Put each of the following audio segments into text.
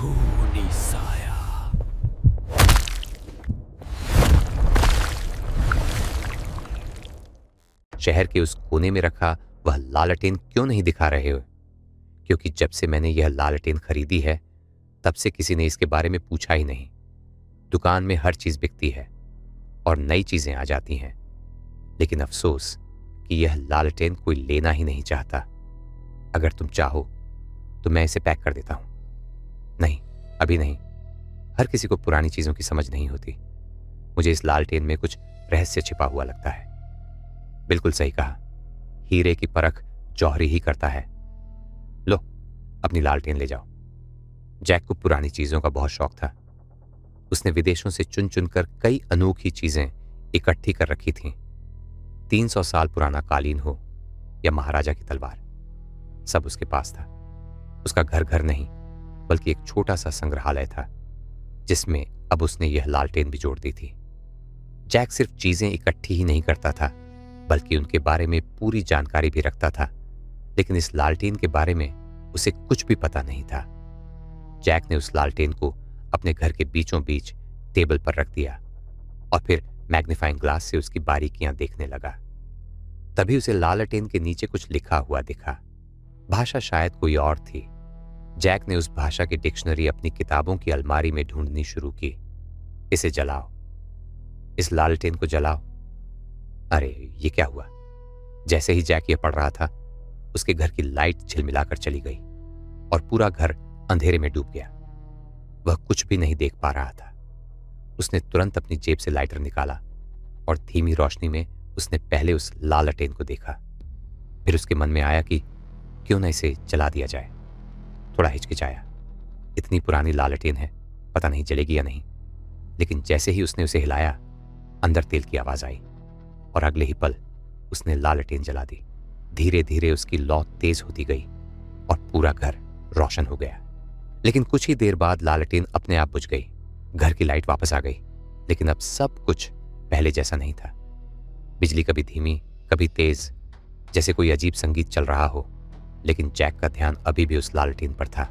खूनी साया। शहर के उस कोने में रखा वह लालटेन क्यों नहीं दिखा रहे हो? क्योंकि जब से मैंने यह लालटेन खरीदी है तब से किसी ने इसके बारे में पूछा ही नहीं। दुकान में हर चीज बिकती है और नई चीजें आ जाती हैं, लेकिन अफसोस कि यह लालटेन कोई लेना ही नहीं चाहता। अगर तुम चाहो तो मैं इसे पैक कर देता हूं। नहीं, अभी नहीं। हर किसी को पुरानी चीजों की समझ नहीं होती। मुझे इस लालटेन में कुछ रहस्य छिपा हुआ लगता है। बिल्कुल सही कहा, हीरे की परख जौहरी ही करता है। लो, अपनी लालटेन ले जाओ। जैक को पुरानी चीजों का बहुत शौक था। उसने विदेशों से चुन चुनकर कई अनोखी चीजें इकट्ठी कर रखी थीं। 300 साल पुराना कालीन हो या महाराजा की तलवार, सब उसके पास था। उसका घर घर नहीं बल्कि एक छोटा सा संग्रहालय था जिसमें अब उसने यह लालटेन भी जोड़ दी थी। जैक सिर्फ चीजें इकट्ठी ही नहीं करता था बल्कि उनके बारे में पूरी जानकारी भी रखता था, लेकिन इस लालटेन के बारे में उसे कुछ भी पता नहीं था। जैक ने उस लालटेन को अपने घर के बीचों बीच टेबल पर रख दिया और फिर मैग्नीफाइंग ग्लास से उसकी बारीकियां देखने लगा। तभी उसे लालटेन के नीचे कुछ लिखा हुआ दिखा। भाषा शायद कोई और थी। जैक ने उस भाषा की डिक्शनरी अपनी किताबों की अलमारी में ढूंढनी शुरू की। इसे जलाओ, इस लालटेन को जलाओ। अरे ये क्या हुआ? जैसे ही जैक ये पढ़ रहा था उसके घर की लाइट झिलमिलाकर चली गई और पूरा घर अंधेरे में डूब गया। वह कुछ भी नहीं देख पा रहा था। उसने तुरंत अपनी जेब से लाइटर निकाला और धीमी रोशनी में उसने पहले उस लालटेन को देखा। फिर उसके मन में आया कि क्यों न इसे जला दिया जाए। थोड़ा हिचकिचाया। इतनी पुरानी लालटेन है, पता नहीं जलेगी या नहीं। लेकिन जैसे ही उसने उसे हिलाया अंदर तेल की आवाज आई और अगले ही पल उसने लालटेन जला दी। धीरे धीरे उसकी लौ तेज होती गई और पूरा घर रोशन हो गया। लेकिन कुछ ही देर बाद लालटेन अपने आप बुझ गई। घर की लाइट वापस आ गई, लेकिन अब सब कुछ पहले जैसा नहीं था। बिजली कभी धीमी कभी तेज, जैसे कोई अजीब संगीत चल रहा हो। लेकिन जैक का ध्यान अभी भी उस लालटेन पर था।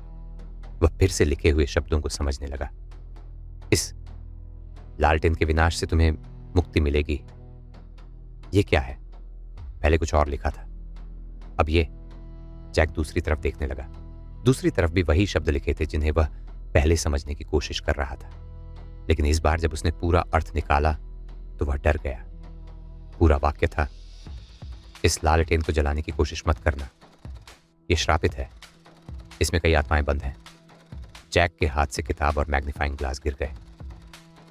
वह फिर से लिखे हुए शब्दों को समझने लगा। इस लालटेन के विनाश से तुम्हें मुक्ति मिलेगी। ये क्या है? पहले कुछ और लिखा था, अब ये। जैक दूसरी तरफ देखने लगा। दूसरी तरफ भी वही शब्द लिखे थे जिन्हें वह पहले समझने की कोशिश कर रहा था। लेकिन इस बार जब उसने पूरा अर्थ निकाला तो वह डर गया। पूरा वाक्य था, इस लालटेन को जलाने की कोशिश मत करना, यह श्रापित है, इसमें कई आत्माएं बंद हैं। जैक के हाथ से किताब और मैग्नीफाइंग ग्लास गिर गए।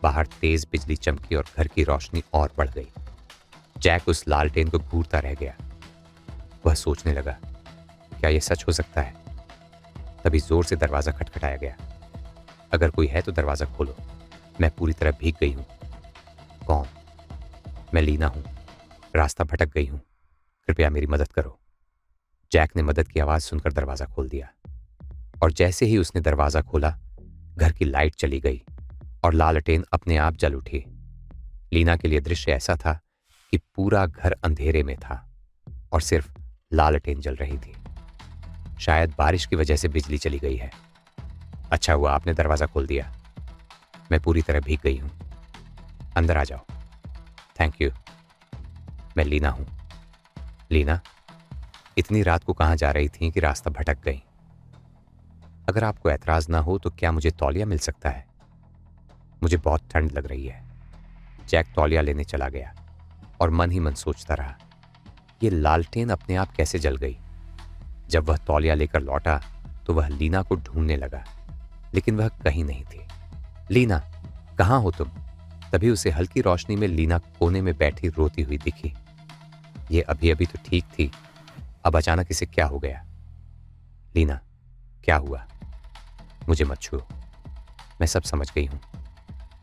बाहर तेज बिजली चमकी और घर की रोशनी और बढ़ गई। जैक उस लालटेन को घूरता रह गया। वह सोचने लगा, क्या यह सच हो सकता है? तभी जोर से दरवाजा खटखटाया गया। अगर कोई है तो दरवाजा खोलो, मैं पूरी तरह भीग गई हूं। कौन? मैं लीना हूं, रास्ता भटक गई हूं, कृपया मेरी मदद करो। जैक ने मदद की आवाज सुनकर दरवाजा खोल दिया और जैसे ही उसने दरवाजा खोला घर की लाइट चली गई और लालटेन अपने आप जल उठी। लीना के लिए दृश्य ऐसा था कि पूरा घर अंधेरे में था और सिर्फ लालटेन जल रही थी। शायद बारिश की वजह से बिजली चली गई है। अच्छा हुआ आपने दरवाजा खोल दिया, मैं पूरी तरह भीग गई हूं। अंदर आ जाओ। Thank you. मैं लीना हूं। लीना, इतनी रात को कहां जा रही थी कि रास्ता भटक गई? अगर आपको ऐतराज ना हो तो क्या मुझे तौलिया मिल सकता है? मुझे बहुत ठंड लग रही है। जैक तौलिया लेने चला गया और मन ही मन सोचता रहा, ये लालटेन अपने आप कैसे जल गई? जब वह तौलिया लेकर लौटा तो वह लीना को ढूंढने लगा, लेकिन वह कहीं नहीं थी। लीना, कहां हो तुम? तभी उसे हल्की रोशनी में लीना कोने में बैठी रोती हुई दिखी। ये अभी अभी तो ठीक थी, अब अचानक इसे क्या हो गया? लीना, क्या हुआ? मुझे मत छुओ, मैं सब समझ गई हूं।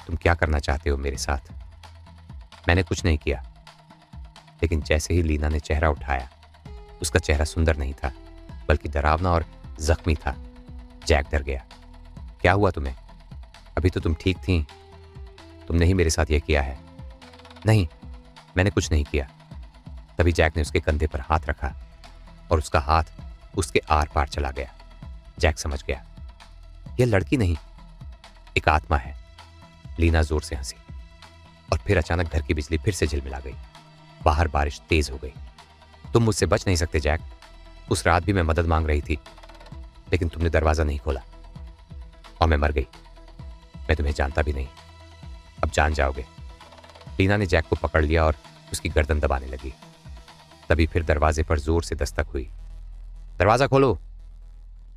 तुम क्या करना चाहते हो मेरे साथ? मैंने कुछ नहीं किया। लेकिन जैसे ही लीना ने चेहरा उठाया, उसका चेहरा सुंदर नहीं था बल्कि डरावना और जख्मी था। जैक डर गया। क्या हुआ तुम्हें? अभी तो तुम ठीक थी। तुमने ही मेरे साथ यह किया है। नहीं, मैंने कुछ नहीं किया। तभी जैक ने उसके कंधे पर हाथ रखा और उसका हाथ उसके आर पार चला गया। जैक समझ गया, यह लड़की नहीं, एक आत्मा है। लीना जोर से हंसी और फिर अचानक घर की बिजली फिर से झिलमिला गई। बाहर बारिश तेज हो गई। तुम मुझसे बच नहीं सकते जैक। उस रात भी मैं मदद मांग रही थी, लेकिन तुमने दरवाजा नहीं खोला और मैं मर गई। मैं तुम्हें जानता भी नहीं, अब जान जाओगे। लीना ने जैक को पकड़ लिया और उसकी गर्दन दबाने लगी। तभी फिर दरवाजे पर जोर से दस्तक हुई। दरवाजा खोलो।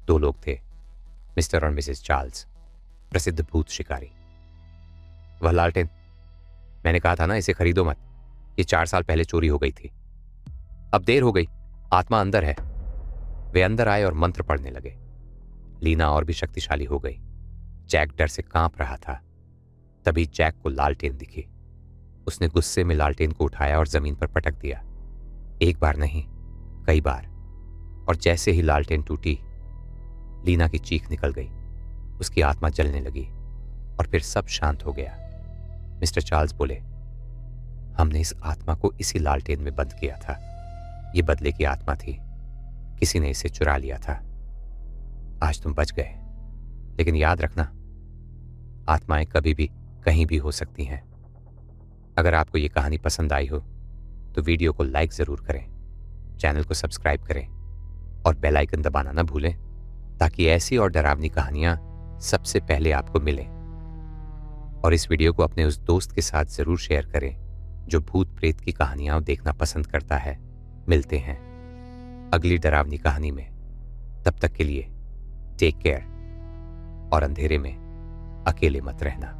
2 लोग थे, मिस्टर और मिसेस चार्ल्स, प्रसिद्ध भूत शिकारी। वह लालटेन, मैंने कहा था ना इसे खरीदो मत, ये 4 साल पहले चोरी हो गई थी। अब देर हो गई, आत्मा अंदर है। वे अंदर आए और मंत्र पढ़ने लगे। लीना और भी शक्तिशाली हो गई। जैक डर से कांप रहा था। तभी जैक को लालटेन दिखी। उसने गुस्से में लालटेन को उठाया और जमीन पर पटक दिया। एक बार नहीं, कई बार। और जैसे ही लालटेन टूटी, लीना की चीख निकल गई। उसकी आत्मा जलने लगी और फिर सब शांत हो गया। मिस्टर चार्ल्स बोले, हमने इस आत्मा को इसी लालटेन में बंद किया था। ये बदले की आत्मा थी, किसी ने इसे चुरा लिया था। आज तुम बच गए, लेकिन याद रखना, आत्माएं कभी भी कहीं भी हो सकती हैं। अगर आपको ये कहानी पसंद आई हो तो वीडियो को लाइक जरूर करें, चैनल को सब्सक्राइब करें और बेल आइकन दबाना ना भूलें, ताकि ऐसी और डरावनी कहानियां सबसे पहले आपको मिलें। और इस वीडियो को अपने उस दोस्त के साथ जरूर शेयर करें जो भूत प्रेत की कहानियां देखना पसंद करता है। मिलते हैं अगली डरावनी कहानी में। तब तक के लिए टेक केयर और अंधेरे में अकेले मत रहना।